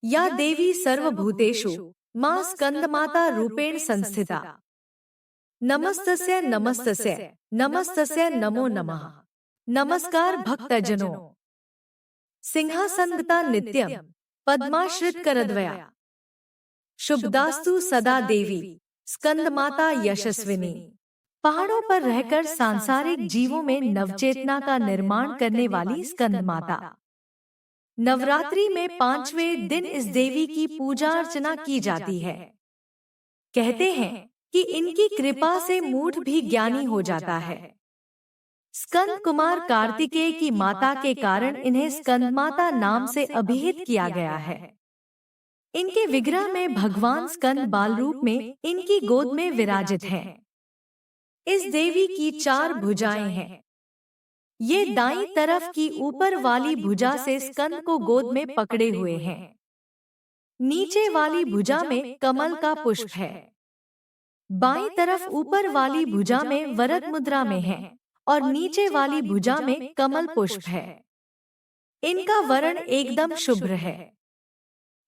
या देवी सर्वभूतेषु मां स्कंदमाता रूपेण संस्थिता। नमस्तस्य नमस्तस्य नमस्तस्य नमो नमः। नमस्कार भक्तजनों। सिंहासनगता नित्यम पद्माश्रित करद्वया। शुभदास्तु सदा देवी स्कंदमाता यशस्विनी। पहाड़ों पर रहकर सांसारिक जीवों में नवचेतना का निर्माण करने वाली स्कंदमाता। नवरात्रि में 5वें दिन इस देवी की पूजा अर्चना की जाती है। कहते हैं कि इनकी कृपा से मूढ़ भी ज्ञानी हो जाता है। स्कंद कुमार कार्तिकेय की माता के कारण इन्हें स्कंदमाता नाम से अभिहित किया गया है। इनके विग्रह में भगवान स्कंद बाल रूप में इनकी गोद में विराजित हैं। इस देवी की 4 भुजाएं हैं। ये दाईं तरफ की ऊपर वाली भुजा से स्कंद को गोद में पकड़े हुए हैं। नीचे वाली भुजा में कमल का पुष्प है। बाईं तरफ ऊपर वाली भुजा में वरद मुद्रा में है और नीचे वाली भुजा में कमल पुष्प है। इनका वर्ण एकदम शुभ्र है।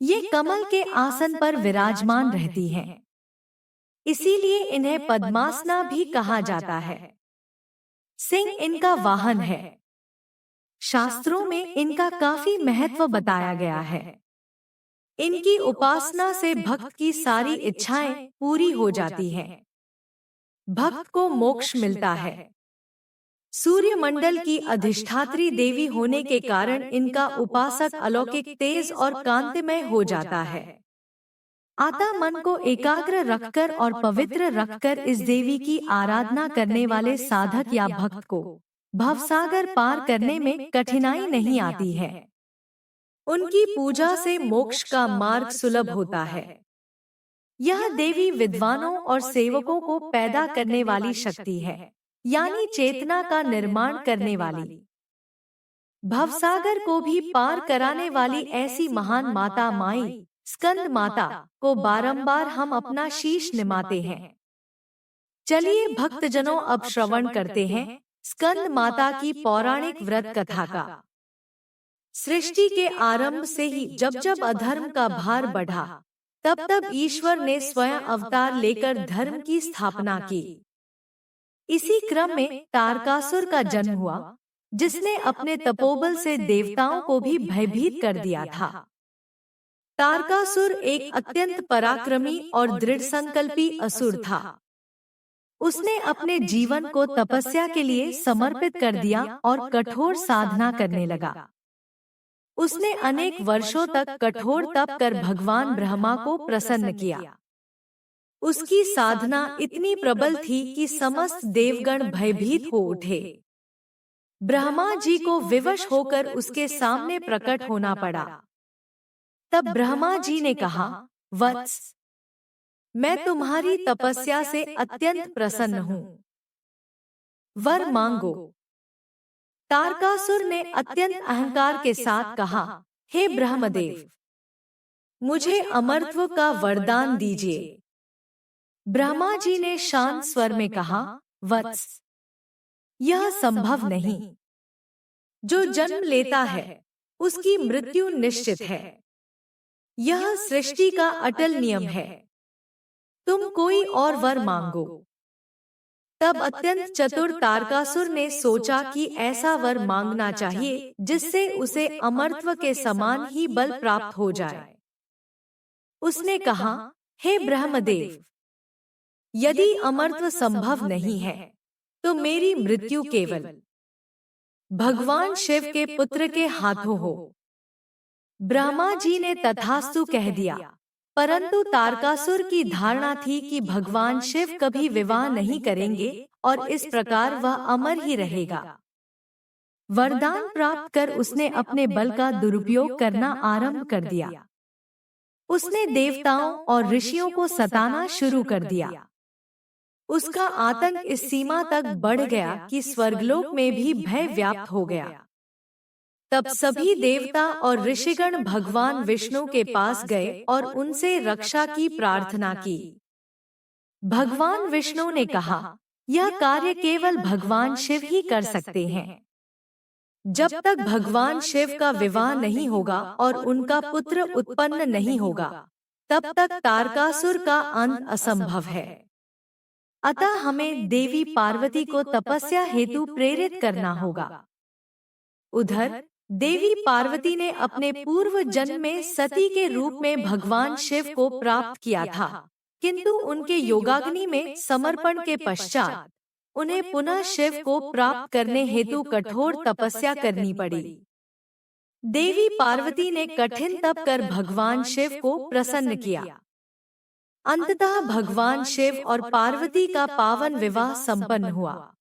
ये कमल के आसन पर विराजमान रहती हैं। इसीलिए इन्हें पद्मासना भी कहा जाता है। सिंह इनका वाहन है। शास्त्रों में इनका काफी महत्व बताया गया है। इनकी उपासना से भक्त की सारी इच्छाएं पूरी हो जाती हैं। भक्त को मोक्ष मिलता है। सूर्यमंडल की अधिष्ठात्री देवी होने के कारण इनका उपासक अलौकिक तेज और कांतिमय हो जाता है। आता मन को एकाग्र रखकर और पवित्र रखकर इस देवी की आराधना करने वाले साधक या भक्त को भवसागर पार करने में कठिनाई नहीं आती है। उनकी पूजा से मोक्ष का मार्ग सुलभ होता है। यह देवी विद्वानों और सेवकों को पैदा करने वाली शक्ति है, यानी चेतना का निर्माण करने वाली। भवसागर को भी पार कराने वाली ऐसी महान माता माई स्कंद माता को बारंबार हम अपना शीश निमाते हैं। चलिए भक्तजनों, अब श्रवण करते हैं स्कंद माता की पौराणिक व्रत कथा का। सृष्टि के आरंभ से ही जब जब अधर्म का भार बढ़ा, तब तब ईश्वर ने स्वयं अवतार लेकर धर्म की स्थापना की। इसी क्रम में तारकासुर का जन्म हुआ, जिसने अपने तपोबल से देवताओं को भी भयभीत कर दिया था। तारकासुर एक अत्यंत पराक्रमी और दृढ़ संकल्पी असुर था। उसने अपने जीवन को तपस्या के लिए समर्पित कर दिया और कठोर साधना करने लगा। उसने अनेक वर्षों तक कठोर तप कर भगवान ब्रह्मा को प्रसन्न किया। उसकी साधना इतनी प्रबल थी कि समस्त देवगण भयभीत हो उठे। ब्रह्मा जी को विवश होकर उसके सामने प्रकट होना पड़ा। तब ब्रह्मा जी ने कहा, वत्स, मैं तुम्हारी तपस्या से अत्यंत प्रसन्न हूँ। वर मांगो। तारकासुर ने अत्यंत अहंकार के साथ कहा, हे ब्रह्मदेव, मुझे अमरत्व का वरदान दीजिए। ब्रह्मा जी ने शांत स्वर में कहा, वत्स, यह संभव नहीं। जो जन्म लेता है उसकी मृत्यु निश्चित है। यह सृष्टि का अटल नियम है। तुम कोई और वर मांगो। तब अत्यंत चतुर तारकासुर ने सोचा कि ऐसा वर मांगना चाहिए जिससे उसे अमरत्व के समान ही बल प्राप्त हो जाए। उसने कहा, हे ब्रह्मदेव, यदि अमरत्व संभव नहीं है तो मेरी मृत्यु केवल भगवान शिव के पुत्र के हाथों हो। ब्रह्मा जी ने तथास्तु कह दिया, परंतु तारकासुर की धारणा थी कि भगवान शिव कभी विवाह नहीं करेंगे और इस प्रकार वह अमर ही रहेगा। वरदान प्राप्त कर उसने अपने बल का दुरुपयोग करना आरंभ कर दिया। उसने देवताओं और ऋषियों को सताना शुरू कर दिया। उसका आतंक इस सीमा तक बढ़ गया कि स्वर्गलोक में भी भय व्याप्त हो गया। तब सभी देवता और ऋषिगण भगवान विष्णु के पास गए और उनसे रक्षा की प्रार्थना की। भगवान विष्णु ने कहा, यह कार्य केवल भगवान शिव ही कर सकते हैं। जब तक भगवान शिव का विवाह नहीं होगा और उनका पुत्र उत्पन्न नहीं होगा, तब तक तारकासुर का अंत असंभव है। अतः हमें देवी पार्वती को तपस्या हेतु प्रेरित करना होगा। उधर देवी पार्वती ने अपने पूर्व जन्म में सती के रूप में भगवान शिव को प्राप्त किया था, किंतु उनके योगाग्नि में समर्पण के पश्चात उन्हें पुनः शिव को प्राप्त करने हेतु कठोर तपस्या करनी पड़ी। देवी पार्वती ने कठिन तप कर भगवान शिव को प्रसन्न किया। अंततः भगवान शिव और पार्वती का पावन विवाह संपन्न हुआ।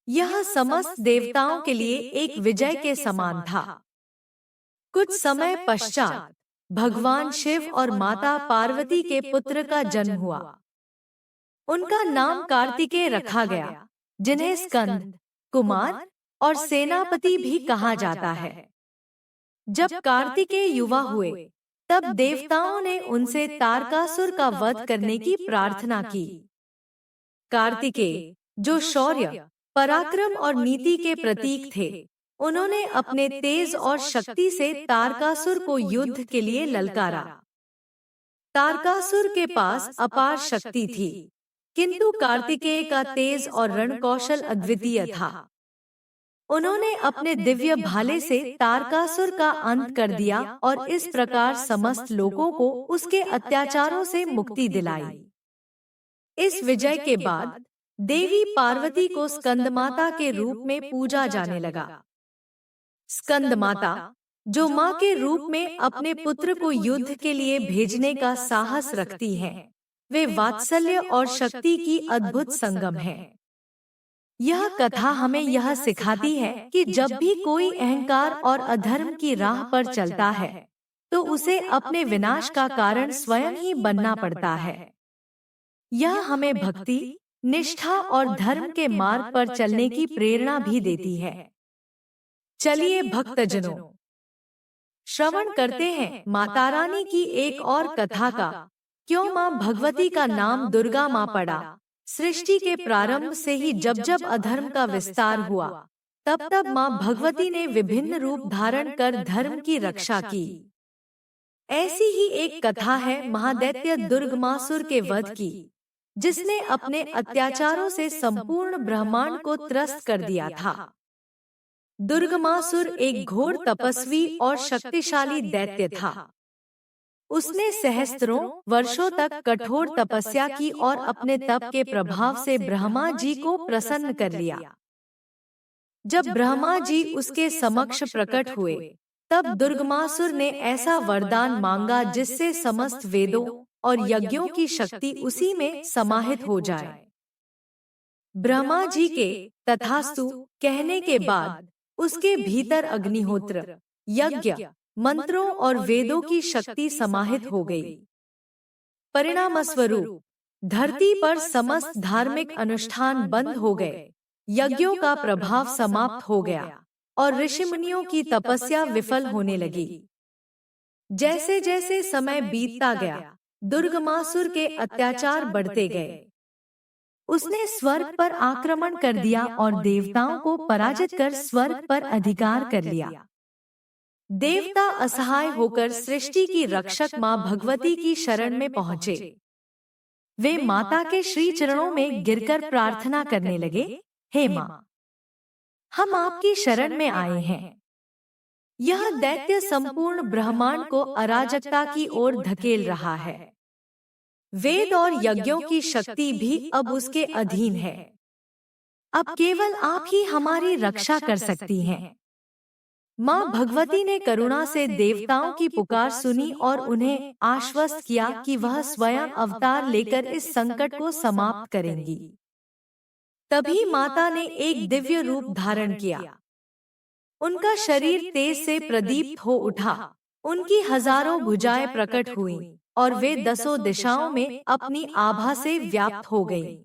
यह समस्त देवताओं के लिए एक विजय के समान था। कुछ समय पश्चात भगवान शिव और माता पार्वती के पुत्र का जन्म हुआ। उनका नाम कार्तिकेय रखा गया, जिन्हें स्कंद, कुमार और सेनापति भी कहा जाता है। जब कार्तिकेय युवा हुए, तब देवताओं ने उनसे तारकासुर का वध करने की प्रार्थना की। कार्तिकेय, जो शौर्य, पराक्रम और नीति के प्रतीक थे, उन्होंने अपने तेज और शक्ति से तारकासुर को युद्ध के लिए ललकारा। तारकासुर के पास अपार शक्ति थी, किंतु कार्तिकेय का तेज और रणकौशल अद्वितीय था। उन्होंने अपने दिव्य भाले से तारकासुर का अंत कर दिया और इस प्रकार समस्त लोगों को उसके अत्याचारों से मुक्ति दिलाई। इस विजय के बाद देवी पार्वती को स्कंदमाता के रूप में पूजा जाने लगा। स्कंदमाता, जो मां के रूप में अपने पुत्र को युद्ध के लिए भेजने का साहस रखती हैं, वे वात्सल्य और शक्ति की अद्भुत संगम है। यह कथा हमें यह सिखाती है कि जब भी कोई अहंकार और अधर्म की राह पर चलता है, तो उसे अपने विनाश का कारण स्वयं ही बनना पड़ता है। यह हमें भक्ति, निष्ठा और धर्म के मार्ग पर चलने की प्रेरणा भी देती है। चलिए भक्तजनों, श्रवण करते हैं माता रानी की एक और कथा का। क्यों माँ भगवती का नाम दुर्गा माँ पड़ा? सृष्टि के प्रारंभ से ही जब जब अधर्म का विस्तार हुआ, तब तब माँ भगवती ने विभिन्न रूप धारण कर धर्म की रक्षा की। ऐसी ही एक कथा है महादैत्य दुर्गमासुर के वध की, जिसने अपने अत्याचारों से संपूर्ण ब्रह्मांड को त्रस्त कर दिया था। दुर्गमासुर एक घोर तपस्वी और शक्तिशाली दैत्य था। उसने सहस्त्रों वर्षों तक कठोर तपस्या की और अपने तप के प्रभाव से ब्रह्मा जी को प्रसन्न कर लिया। जब ब्रह्मा जी उसके समक्ष प्रकट हुए, तब दुर्गमासुर ने ऐसा वरदान मांगा जिससे समस्त वेदों और यज्ञों की शक्ति उसी में समाहित हो जाए। ब्रह्मा जी के तथास्तु कहने के बाद उसके भीतर अग्निहोत्र, यज्ञ, मंत्रों और वेदों की शक्ति समाहित हो गई। परिणामस्वरूप धरती पर समस्त धार्मिक अनुष्ठान बंद हो गए, यज्ञों का प्रभाव समाप्त हो गया और ऋषिमुनियों की तपस्या विफल होने लगी। जैसे जैसे समय बीतता गया, दुर्गमासुर के अत्याचार बढ़ते गए। उसने स्वर्ग पर आक्रमण कर दिया और देवताओं को पराजित कर स्वर्ग पर अधिकार कर लिया। देवता असहाय होकर सृष्टि की रक्षक मां भगवती की शरण में पहुंचे। वे माता के श्री चरणों में गिरकर प्रार्थना करने लगे, हे मां, हम आपकी शरण में आए हैं। यह दैत्य संपूर्ण ब्रह्मांड को अराजकता की ओर धकेल रहा है। वेद और यज्ञों की शक्ति भी अब उसके अधीन है। अब केवल आप ही हमारी रक्षा कर सकती हैं। माँ भगवती ने करुणा से देवताओं की पुकार सुनी और उन्हें आश्वस्त किया कि वह स्वयं अवतार लेकर इस संकट को समाप्त करेंगी। तभी माता ने एक दिव्य रूप धारण किया। उनका शरीर तेज से प्रदीप्त हो उठा, उनकी हजारों भुजाएं प्रकट हुईं और वे 10 दिशाओं में अपनी आभा से व्याप्त हो गईं।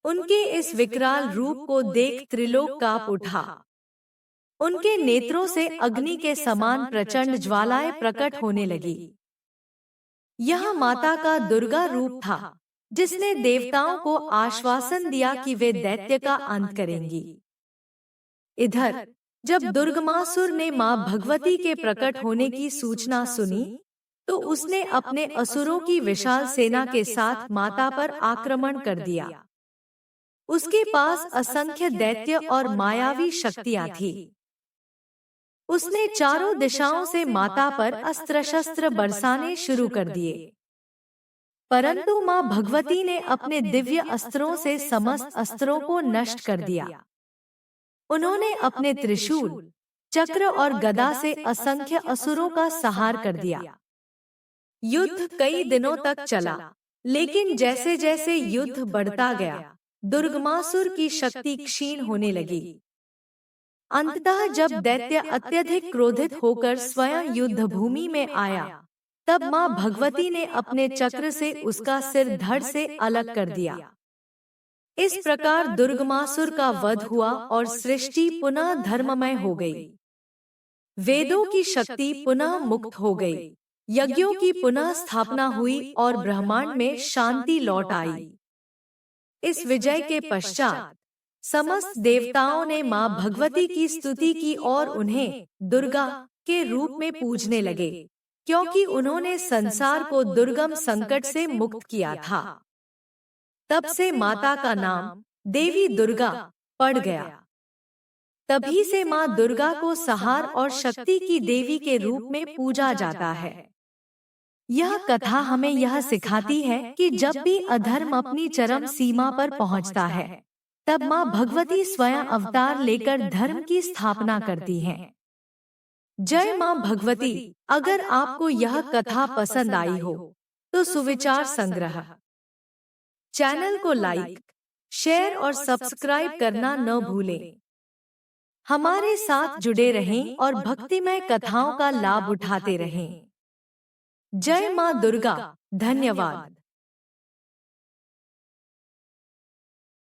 उनके इस विकराल रूप को देख त्रिलोक कांप उठा। उनके नेत्रों से अग्नि के समान प्रचंड ज्वालाएं प्रकट होने लगी। यह माता का दुर्गा रूप था, जिसने देवताओं को आश्वासन दिया कि वे दैत्य का अंत करेंगी। इधर जब दुर्गमासुर ने मां भगवती के प्रकट होने की सूचना सुनी, तो उसने अपने असुरों की विशाल सेना के साथ माता पर आक्रमण कर दिया। उसके पास असंख्य दैत्य और मायावी शक्तियां थी। उसने चारों दिशाओं से माता पर अस्त्र शस्त्र बरसाने शुरू कर दिए, परंतु मां भगवती ने अपने दिव्य अस्त्रों से समस्त अस्त्रों को नष्ट कर दिया। उन्होंने अपने त्रिशूल, चक्र और गदा से असंख्य असुरों का संहार कर दिया। युद्ध कई दिनों तक चला, लेकिन जैसे जैसे युद्ध बढ़ता गया, दुर्गमासुर की शक्ति क्षीण होने लगी। अंततः जब दैत्य अत्यधिक क्रोधित होकर स्वयं युद्ध भूमि में आया, तब मां भगवती ने अपने चक्र से उसका सिर धड़ से अलग कर दिया। इस प्रकार दुर्गमासुर का वध हुआ और सृष्टि पुनः धर्ममय हो गई। वेदों की शक्ति पुनः मुक्त हो गई, यज्ञों की पुनः स्थापना हुई और ब्रह्मांड में शांति लौट आई। इस विजय के पश्चात समस्त देवताओं ने मां भगवती की स्तुति की और उन्हें दुर्गा के रूप में पूजने लगे, क्योंकि उन्होंने संसार को दुर्गम संकट से मुक्त किया था। तब से माता का नाम देवी दुर्गा पड़ गया। तभी से मां दुर्गा को संहार और शक्ति की देवी के रूप में पूजा जाता है। यह कथा हमें यह सिखाती है कि जब भी अधर्म अपनी चरम सीमा पर पहुंचता है, तब मां भगवती स्वयं अवतार लेकर धर्म की स्थापना करती हैं। जय मां भगवती। अगर आपको यह कथा पसंद आई हो, तो सुविचार संग्रह चैनल को लाइक, शेयर और सब्सक्राइब करना न भूलें। हमारे साथ जुड़े रहें और भक्तिमय कथाओं का लाभ उठाते रहें। जय मां दुर्गा। धन्यवाद।